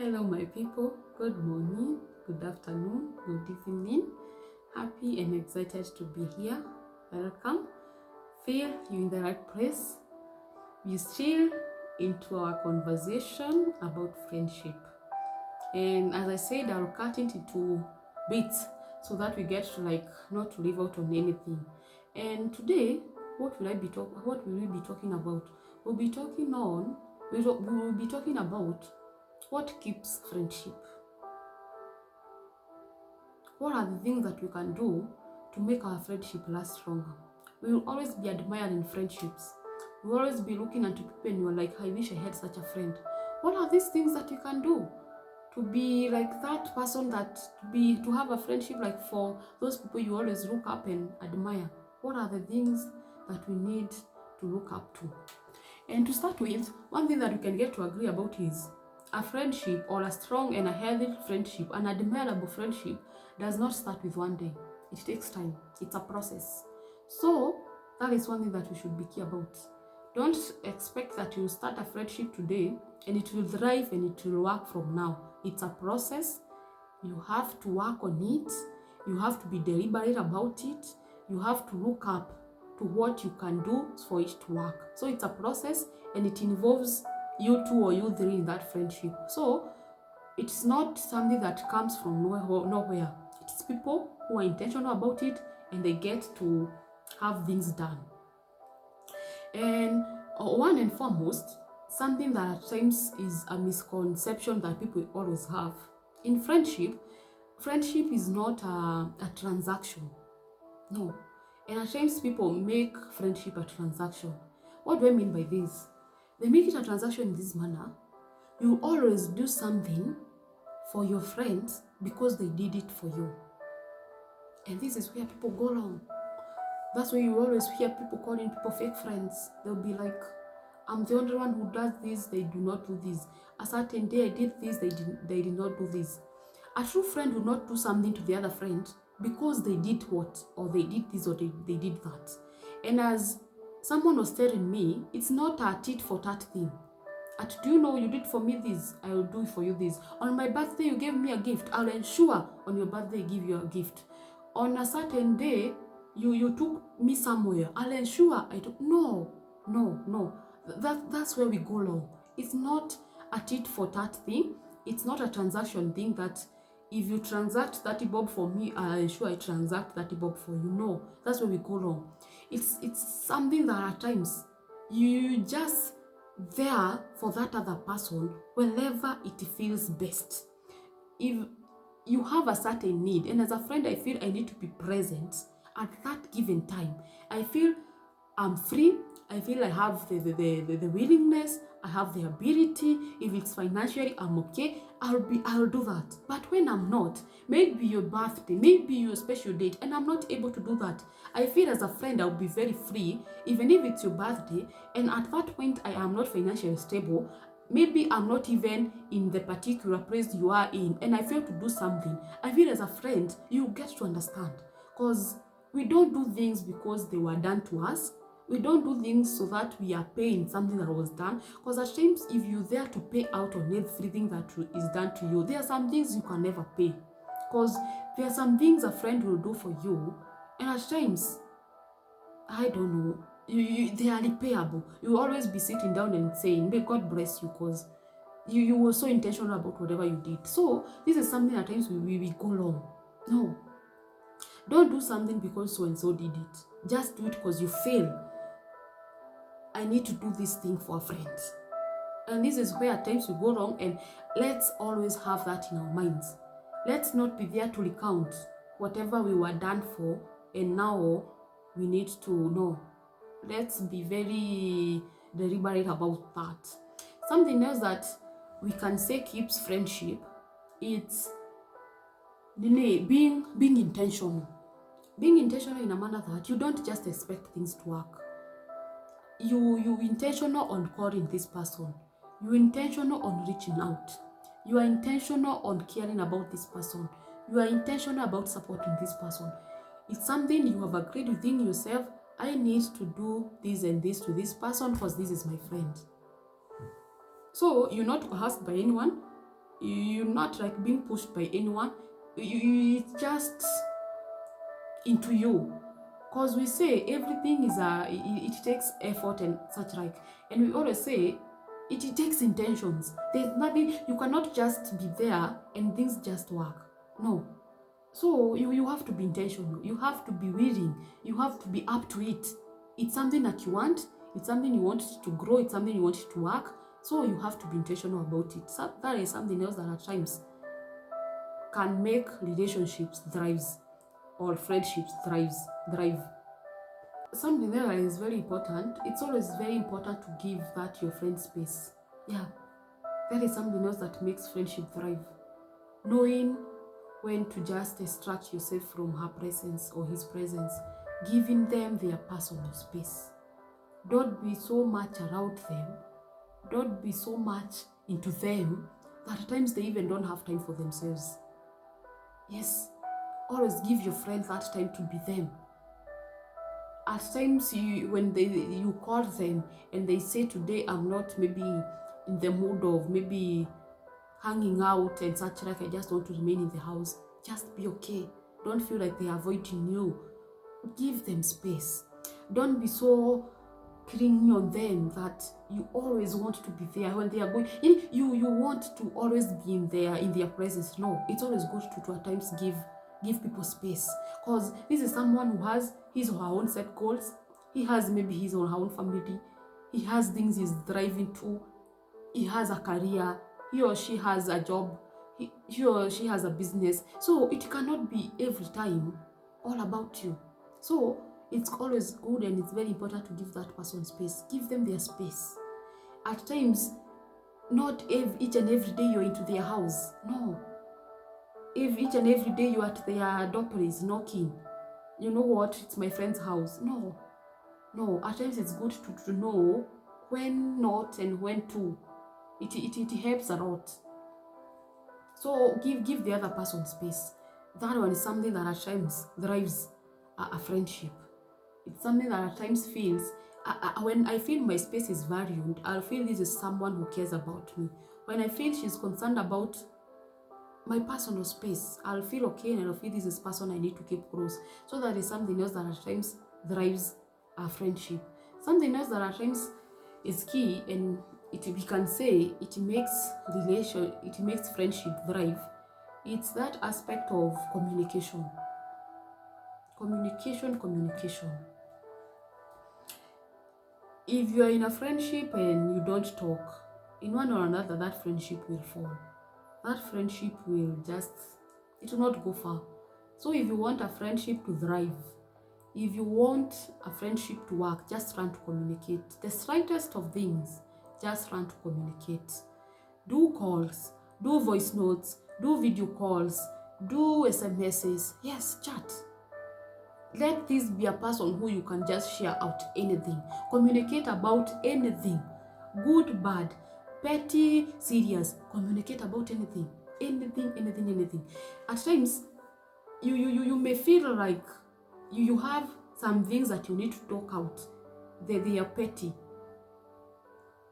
Hello my people, good morning, good afternoon, good evening. Happy and excited to be here. Welcome. Feel you in the right place. We still into our conversation about friendship. And as I said, I'll cut it into bits so that we get to not to leave out on anything. And today, what will we be talking about? We will be talking about what keeps friendship. What are the things that we can do to make our friendship last longer? We will always be admiring friendships. We will always be looking at people and you're like, I wish I had such a friend. What are these things that you can do to be like that person, to have a friendship like for those people you always look up and admire? What are the things that we need to look up to? And to start with, one thing that we can get to agree about is a friendship, or a strong and a healthy friendship, an admirable friendship, does not start with one day. It takes time. It's a process. So that is one thing that we should be clear about. Don't expect that you'll start a friendship today and it will thrive and it will work from now. It's a process. You have to work on it. You have to be deliberate about it. You have to look up to what you can do for it to work. So it's a process and it involves you two or you three in that friendship. So it's not something that comes from nowhere. It's people who are intentional about it and they get to have things done. And one and foremost, something that at times is a misconception that people always have. In friendship is not a transaction. No. And at times people make friendship a transaction. What do I mean by this? They make it a transaction in this manner. You always do something for your friends because they did it for you. And this is where people go wrong. That's why you always hear people calling people fake friends. They'll be like, I'm the only one who does this, they do not do this. A certain day I did this, they did not do this. A true friend will not do something to the other friend because they did what, or they did this, or they did that. And as someone was telling me, it's not a tit for tat thing. Do you know you did for me this, I will do for you this. On my birthday you gave me a gift, I'll ensure on your birthday I give you a gift. On a certain day you took me somewhere, I'll ensure I do. No. That's where we go wrong. It's not a tit for tat thing. It's not a transaction thing that if you transact 30 bob for me, I'll ensure I transact 30 bob for you. No, that's where we go wrong. It's something that at times you just there for that other person whenever it feels best. If you have a certain need, and as a friend I feel I need to be present at that given time, I feel I'm free, I feel I have the willingness, I have the ability. If it's financially I'm okay, I'll do that. But when I'm not, maybe your birthday, maybe your special date, and I'm not able to do that, I feel as a friend I'll be very free, even if it's your birthday, and at that point I am not financially stable. Maybe I'm not even in the particular place you are in, and I feel to do something. I feel as a friend, you get to understand. Because we don't do things because they were done to us. We don't do things so that we are paying something that was done. Because at times, if you're there to pay out on everything that is done to you, there are some things you can never pay. Because there are some things a friend will do for you, and at times, I don't know, they are repayable. You will always be sitting down and saying, may God bless you, because you were so intentional about whatever you did. So this is something at times we go wrong. No. Don't do something because so and so did it. Just do it because you feel I need to do this thing for a friend. And this is where at times we go wrong, and let's always have that in our minds. Let's not be there to recount whatever we were done for and now we need to know. Let's be very deliberate about that. Something else that we can say keeps friendship, it's being intentional. Being intentional in a manner that you don't just expect things to work. You intentional on calling this person. You're intentional on reaching out. You are intentional on caring about this person. You are intentional about supporting this person. It's something you have agreed within yourself. I need to do this and this to this person because this is my friend. So you're not coerced by anyone. You're not like being pushed by anyone. It's just into you. Because we say everything is it takes effort and such like. And we always say it takes intentions. There's nothing, you cannot just be there and things just work. No. So you have to be intentional. You have to be willing. You have to be up to it. It's something that you want. It's something you want to grow. It's something you want to work. So you have to be intentional about it. So that is something else that at times can make relationships thrives or friendships thrive. Something that is very important. It's always very important to give that your friend space. Yeah, that is something else that makes friendship thrive. Knowing when to just extract yourself from her presence or his presence, giving them their personal space. Don't be so much around them. Don't be so much into them that at times they even don't have time for themselves. Yes, always give your friends that time to be them. At times when you call them and they say, today I'm not maybe in the mood of maybe hanging out and such like, I just want to remain in the house, just be okay. Don't feel like they're avoiding you. Give them space. Don't be so clingy on them that you always want to be there when they are going. You want to always be in their presence. No, it's always good to at times give people space, because this is someone who has his or her own set goals. He has maybe his or her own family. He has things he's driving to. He has a career. He or she has a job. He or she has a business. So it cannot be every time all about you. So it's always good and it's very important to give that person space. Give them their space. At times, not each and every day you're into their house. No. If each and every day you're at their door place knocking, you know what, it's my friend's house. No. At times it's good to know when not and when to. It helps a lot. So give the other person space. That one is something that at times drives a friendship. It's something that at times feels, when I feel my space is valued, I'll feel this is someone who cares about me. When I feel she's concerned about my personal space, I'll feel okay, and I'll feel this is person I need to keep close. So that is something else that at times drives a friendship. Something else that at times is key, and we can say it makes friendship thrive. It's that aspect of communication. Communication. If you are in a friendship and you don't talk, in one or another, that friendship will fall. That friendship will it will not go far. So if you want a friendship to thrive, if you want a friendship to work, just learn to communicate. The slightest of things, just learn to communicate. Do calls, do voice notes, do video calls, do SMSs. Yes, chat. Let this be a person who you can just share out anything. Communicate about anything. Good, bad, petty, serious. Communicate about anything. Anything. At times, you may feel like you have some things that you need to talk out. They are petty.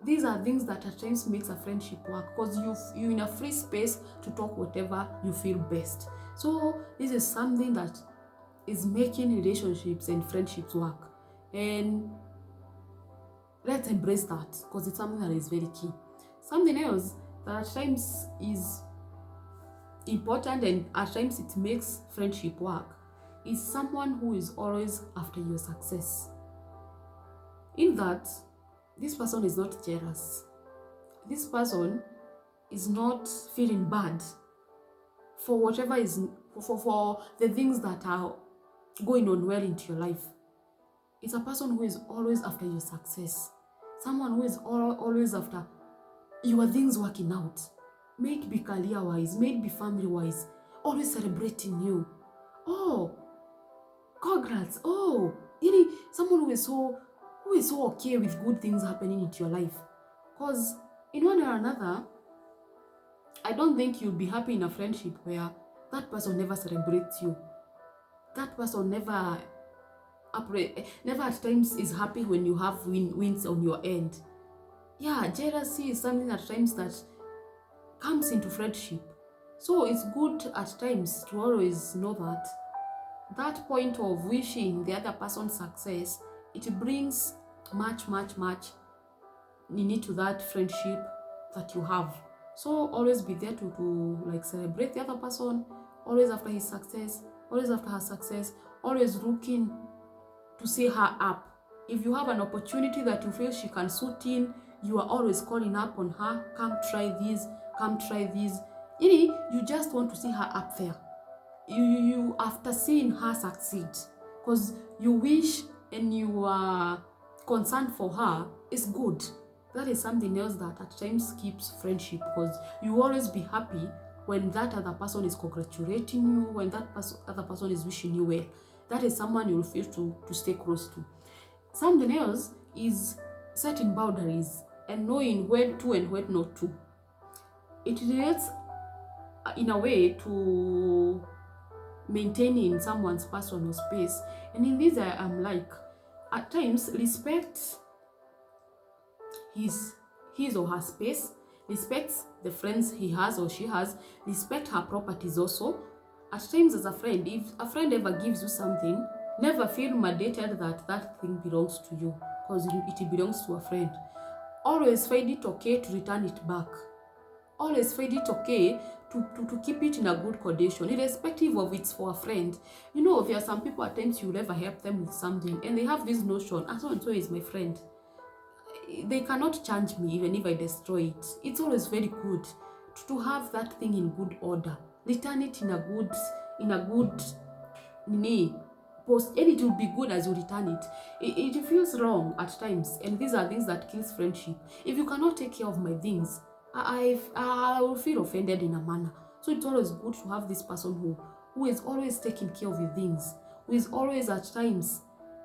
These are things that at times makes a friendship work, because you're in a free space to talk whatever you feel best. So this is something that is making relationships and friendships work. And let's embrace that, because it's something that is very key. Something else that at times is important and at times it makes friendship work is someone who is always after your success. In that, this person is not jealous. This person is not feeling bad for whatever is for the things that are going on well into your life. It's a person who is always after your success. Someone who is always after your things working out. May it be career-wise, may it be family-wise. Always celebrating you. Oh, congrats. Oh, someone who is so okay with good things happening into your life. Because in one or another, I don't think you'll be happy in a friendship where that person never celebrates you. That person never at times is happy when you have wins on your end. Yeah, jealousy is something at times that comes into friendship. So it's good at times to always know that point of wishing the other person's success, it brings much need to that friendship that you have. So always be there to like celebrate the other person, always after his success, always after her success, always looking to see her up. If you have an opportunity that you feel she can suit in, you are always calling up on her, come try this, come try this. You just want to see her up there. You after seeing her succeed, because you wish and you are concerned for her, is good. That is something else that at times keeps friendship, because you always be happy when that other person is congratulating you, when that other person is wishing you well. That is someone you will feel to stay close to. Something else is setting boundaries and knowing when to and when not to. It relates in a way to maintaining someone's personal space. And in this, I am like, at times, respect his or her space, respect the friends he has or she has, respect her properties also. At times, as a friend, if a friend ever gives you something, never feel mandated that thing belongs to you, because it belongs to a friend. Always find it okay to return it back. Always find it okay to keep it in a good condition, irrespective of it's for a friend. There are some people at times you never help them with something, and they have this notion, so and so is my friend. They cannot change me even if I destroy it. It's always very good to have that thing in good order. Return it in a good post, and it will be good as you return it. It feels wrong at times, and these are things that kills friendship. If you cannot take care of my things, I will feel offended in a manner. So it's always good to have this person who is always taking care of your things, who is always at times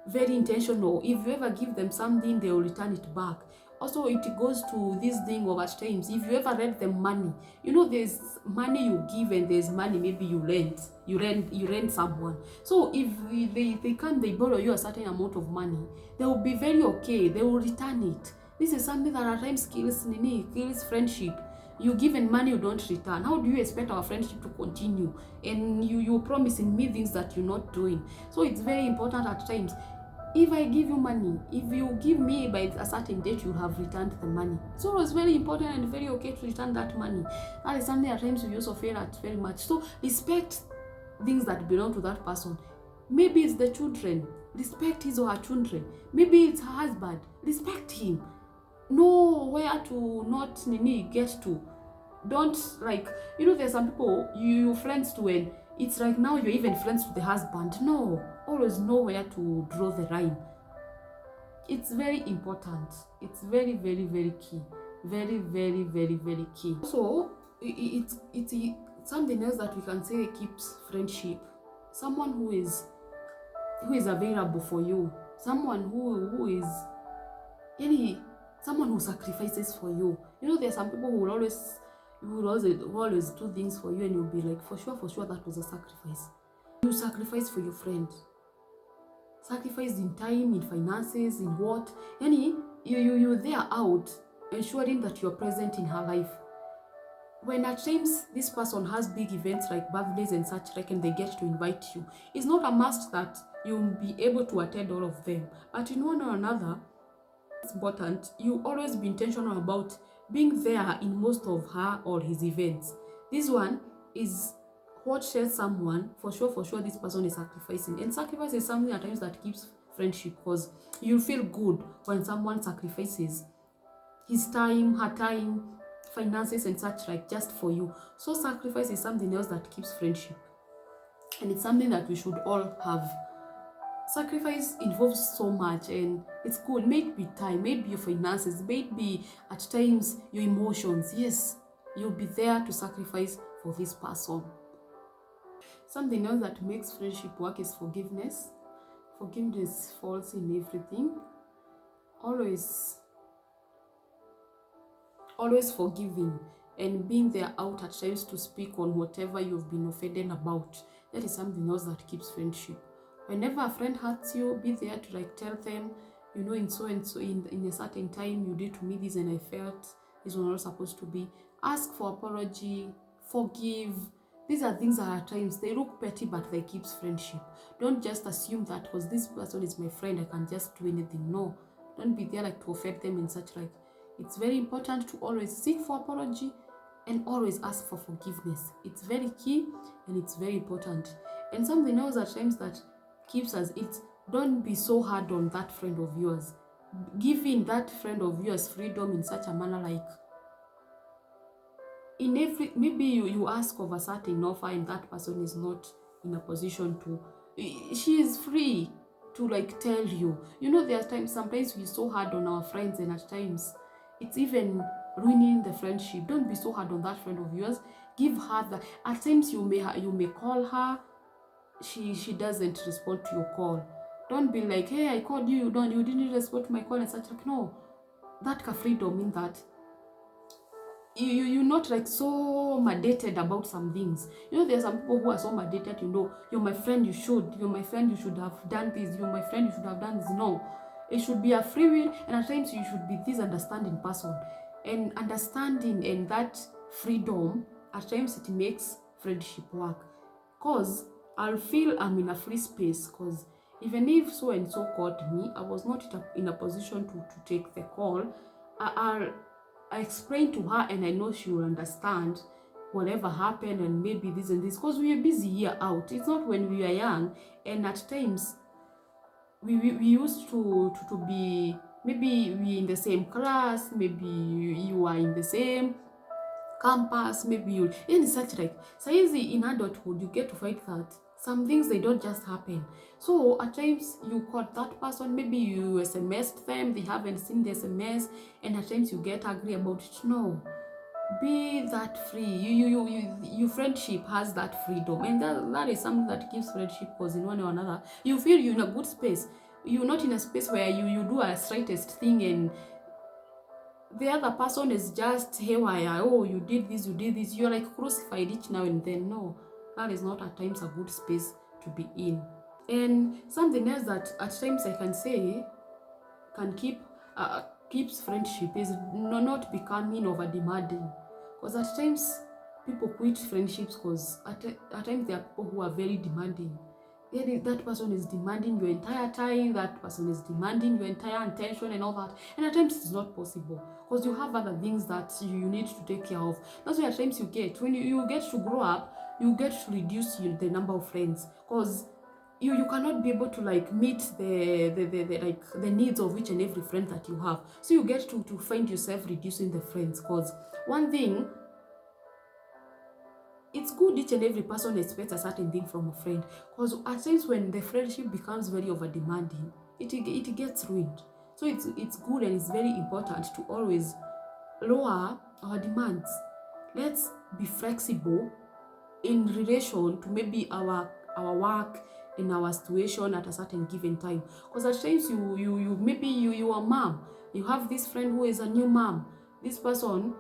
very intentional. If you ever give them something, they will return it back. Also, it goes to this thing of at times, if you ever lend them money, there's money you give and there's money maybe you rent someone. So if they borrow you a certain amount of money, they will be very okay, they will return it. This is something that at times kills friendship. You give and money you don't return. How do you expect our friendship to continue? And you're promising me things that you're not doing. So it's very important at times. If I give you money, if you give me by a certain date, you'll have returned the money. So it's very important and very okay to return that money. That is something at times we also fail at very much. So respect things that belong to that person. Maybe it's the children. Respect his or her children. Maybe it's her husband. Respect him. Know where to not get to. Don't there's some people you friends to, and it's like now you're even friends with the husband. No, always know where to draw the line. It's very important. It's very key. Very key. So it's something else that we can say keeps friendship. Someone who is available for you. Someone who is someone who sacrifices for you. There are some people who will always do things for you, and you'll be like, for sure that was a sacrifice. You sacrifice for your friend. Sacrifice in time, in finances, in what? You're there out, ensuring that you're present in her life. When at times this person has big events like birthdays and such and they get to invite you, it's not a must that you'll be able to attend all of them. But in one or another, it's important you always be intentional about being there in most of her or his events. This one is what tells someone for sure this person is sacrificing. And sacrifice is something at times that keeps friendship, because you feel good when someone sacrifices his time, her time, finances and such just for you. So sacrifice is something else that keeps friendship, and it's something that we should all have. Sacrifice involves so much, and it's good. Maybe time, maybe your finances, maybe at times your emotions. Yes, you'll be there to sacrifice for this person. Something else that makes friendship work is forgiveness. Forgiveness falls in everything. Always forgiving and being there out at times to speak on whatever you've been offended about. That is something else that keeps friendship. Whenever a friend hurts you, be there to tell them, in so and so in a certain time you did to me this and I felt is not supposed to be. Ask for apology, forgive. These are things that at times they look petty, but they keeps friendship. Don't just assume that because this person is my friend, I can just do anything. No, don't be there like to offend them and such like. It's very important to always seek for apology and always ask for forgiveness. It's very key and it's very important. And something else at times that keeps us, it's don't be so hard on that friend of yours. Giving that friend of yours freedom in such a manner like in every, maybe you ask of a certain offer and that person is not in a position to, she is free to like tell you. You know, there are times, sometimes we're so hard on our friends and at times it's even ruining the friendship. Don't be so hard on that friend of yours. Give her the, at times you may call her, she doesn't respond to your call. Don't be like, hey, I called you, you didn't respond to my call and such like. No, that freedom in that you're not like so mandated about some things. You know, there are some people who are so mandated, you know, you're my friend, you're my friend, you should have done this, you're my friend, you should have done this. No, it should be a free will, and at times you should be this understanding person. And understanding and that freedom, at times it makes friendship work. Because I'll feel I'm in a free space, because even if so and so called me, I was not in a position to take the call. I explained to her and I know she will understand whatever happened and maybe this and this, because we are busy here out. It's not when we were young, and at times we used to be, maybe we in the same class, maybe you are in the same campus, maybe you in such like. So easy in adulthood, you get to find that some things they don't just happen. So at times you call that person, maybe you SMS them, they haven't seen the SMS, and at times you get angry about it. No, be that free. You friendship has that freedom, and that is something that gives friendship, because in one or another you feel you're in a good space. You're not in a space where you do a slightest thing and the other person is just haywire. Oh, you did this, you're like crucified each now and then. No, that is not at times a good space to be in. And something else that at times I can say can keeps friendship is not becoming over demanding. Because at times people quit friendships because at times there are people who are very demanding. That person is demanding your entire time, that person is demanding your entire attention and all that, and at times it's not possible because you have other things that you need to take care of. That's why at times you get, when you get to grow up, you get to reduce the number of friends, because you cannot be able to like meet the needs of each and every friend that you have. So you get to find yourself reducing the friends, because one thing, it's good each and every person expects a certain thing from a friend, because at times when the friendship becomes very over demanding, it gets ruined. So it's good and it's very important to always lower our demands. Let's be flexible in relation to maybe our work and our situation at a certain given time, because at times you maybe you are mom, you have this friend who is a new mom. This person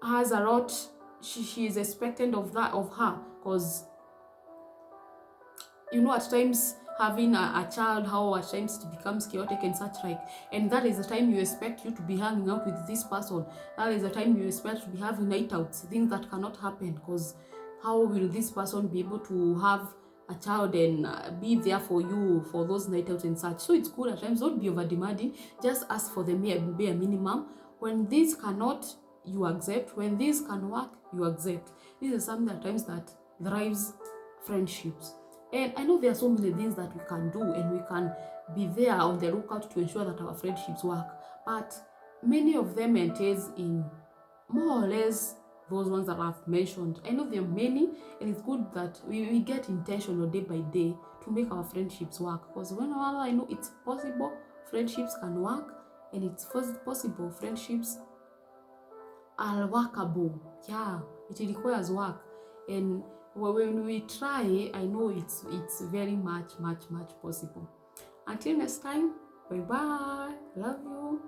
has a lot she is expectant of her, because you know at times having a child, how at times it becomes chaotic and such like, and that is the time you expect you to be hanging out with this person. That is the time you expect to be having night outs, things that cannot happen, because how will this person be able to have a child and be there for you for those night outs and such? So it's good at times, don't be over demanding, just ask for the bare minimum. When this cannot, you accept. When this can work, you accept. This is something at times that drives friendships. And I know there are so many things that we can do, and we can be there on the lookout to ensure that our friendships work, but many of them entails in more or less those ones that I've mentioned. I know there are many, and it's good that we get intentional day by day to make our friendships work, because whenever I know it's possible, friendships can work, and it's possible friendships are workable. Yeah, it requires work, and when we try, I know it's very much possible. Until next time, bye bye, love you.